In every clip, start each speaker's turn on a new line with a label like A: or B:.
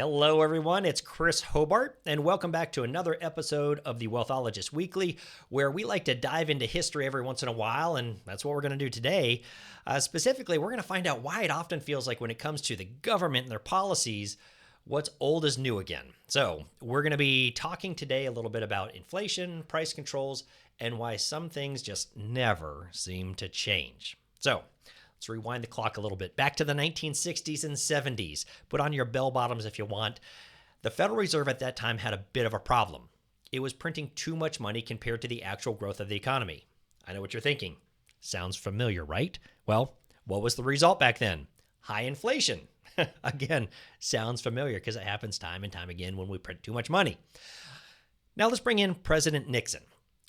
A: Hello, everyone. It's Chris Hobart, and welcome back to another episode of the Wealthologist Weekly, where we like to dive into history every once in a while, and that's what we're going to do today. Specifically, we're going to find out why it often feels like when it comes to the government and their policies, what's old is new again. So, we're going to be talking today a little bit about inflation, price controls, and why some things just never seem to change. So, let's rewind the clock a little bit. Back to the 1960s and 70s. Put on your bell bottoms if you want. The Federal Reserve at that time had a bit of a problem. It was printing too much money compared to the actual growth of the economy. I know what you're thinking. Sounds familiar, right? Well, what was the result back then? High inflation. Again, sounds familiar because it happens time and time again when we print too much money. Now let's bring in President Nixon.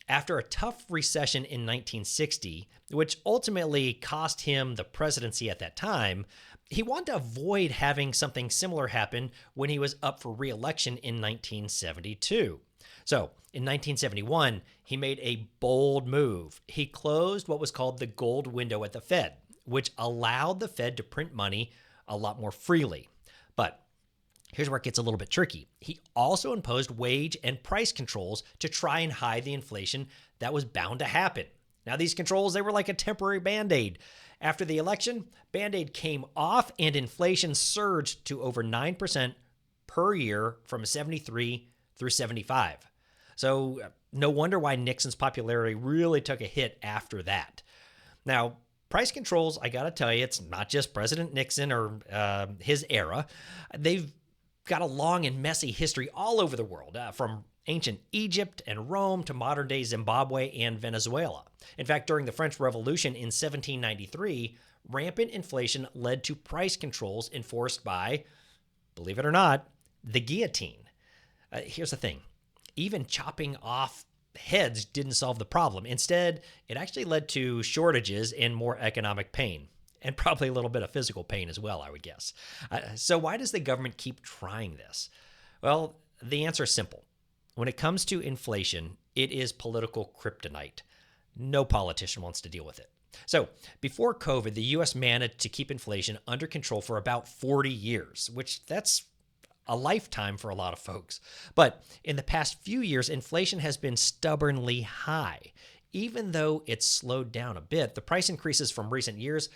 A: After a tough recession in 1960, which ultimately cost him the presidency at that time, he wanted to avoid having something similar happen when he was up for re-election in 1972. So, in 1971, he made a bold move. He closed what was called the gold window at the Fed, which allowed the Fed to print money a lot more freely. But here's where it gets a little bit tricky. He also imposed wage and price controls to try and hide the inflation that was bound to happen. Now, these controls, they were like a temporary Band-Aid. After the election, Band-Aid came off and inflation surged to over 9% per year from 73 through 75. So no wonder why Nixon's popularity really took a hit after that. Now, price controls, I got to tell you, it's not just President Nixon or his era. They've got a long and messy history all over the world, from ancient Egypt and Rome to modern day Zimbabwe and Venezuela. In fact, during the French Revolution in 1793, rampant inflation led to price controls enforced by, believe it or not, the guillotine. Here's the thing. Even chopping off heads didn't solve the problem. Instead, it actually led to shortages and more economic pain. And probably a little bit of physical pain as well, I would guess. So why does the government keep trying this? Well, the answer is simple. When it comes to inflation, it is political kryptonite. No politician wants to deal with it. So before COVID, the U.S. managed to keep inflation under control for about 40 years, which that's a lifetime for a lot of folks. But in the past few years, inflation has been stubbornly high. Even though it's slowed down a bit, the price increases from recent years,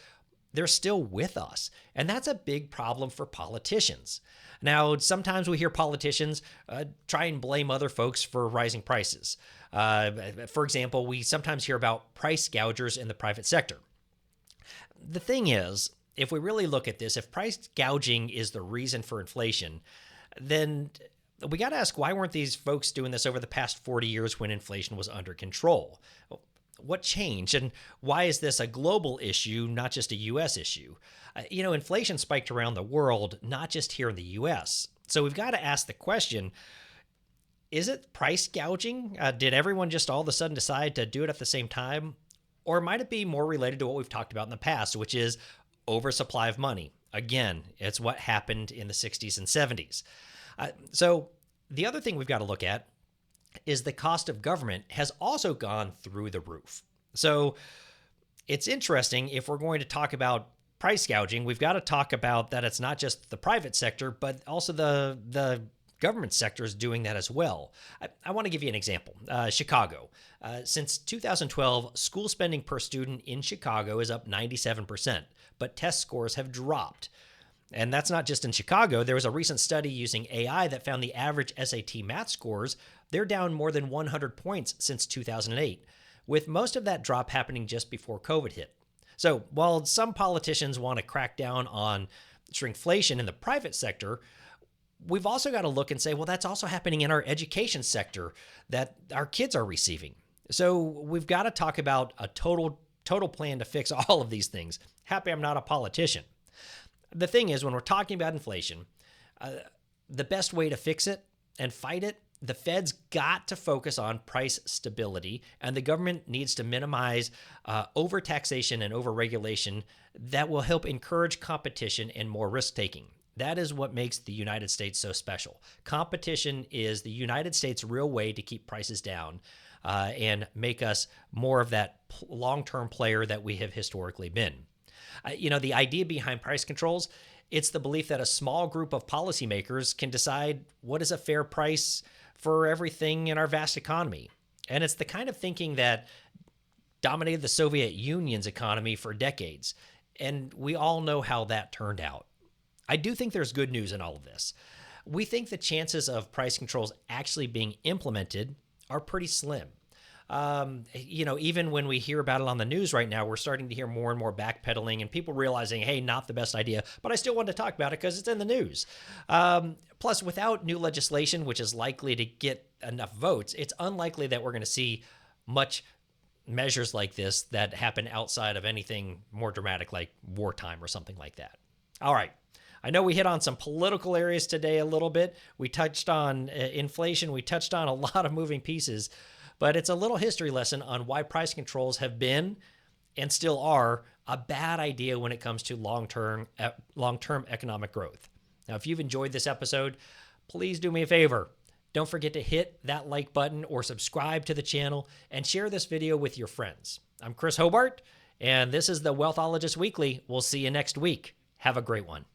A: they're still with us. And that's a big problem for politicians. Now, sometimes we hear politicians try and blame other folks for rising prices. For example, we sometimes hear about price gougers in the private sector. The thing is, if we really look at this, if price gouging is the reason for inflation, then we got to ask, why weren't these folks doing this over the past 40 years when inflation was under control? What changed, and why is this a global issue, not just a U.S. issue? Inflation spiked around the world, not just here in the U.S. So we've got to ask the question, is it price gouging? Did everyone just all of a sudden decide to do it at the same time? Or might it be more related to what we've talked about in the past, which is oversupply of money? Again, it's what happened in the 60s and 70s. So the other thing we've got to look at is the cost of government has also gone through the roof. So it's interesting, if we're going to talk about price gouging, we've got to talk about that it's not just the private sector, but also the government sector is doing that as well. I want to give you an example. Chicago. Since 2012, school spending per student in Chicago is up 97%, but test scores have dropped. And that's not just in Chicago. There was a recent study using AI that found the average SAT math scores, they're down more than 100 points since 2008, with most of that drop happening just before COVID hit. So while some politicians want to crack down on shrinkflation in the private sector, we've also got to look and say, well, that's also happening in our education sector that our kids are receiving. So we've got to talk about a total plan to fix all of these things. Happy I'm not a politician. The thing is, when we're talking about inflation, the best way to fix it and fight it, the Fed's got to focus on price stability, and the government needs to minimize overtaxation and overregulation that will help encourage competition and more risk-taking. That is what makes the United States so special. Competition is the United States' real way to keep prices down and make us more of that long-term player that we have historically been. The idea behind price controls It's the belief that a small group of policymakers can decide what is a fair price for everything in our vast economy. And it's the kind of thinking that dominated the Soviet Union's economy for decades. And we all know how that turned out. I do think there's good news in all of this. We think the chances of price controls actually being implemented are pretty slim. Even when we hear about it on the news right now, we're starting to hear more and more backpedaling and people realizing, hey, not the best idea, but I still want to talk about it because it's in the news. Plus, without new legislation, which is likely to get enough votes, it's unlikely that we're going to see much measures like this that happen outside of anything more dramatic like wartime or something like that. All right. I know we hit on some political areas today a little bit. We touched on inflation. We touched on a lot of moving pieces, but it's a little history lesson on why price controls have been and still are a bad idea when it comes to long-term economic growth. Now, if you've enjoyed this episode, please do me a favor. Don't forget to hit that like button or subscribe to the channel and share this video with your friends. I'm Chris Hobart, and this is the Wealthologist Weekly. We'll see you next week. Have a great one.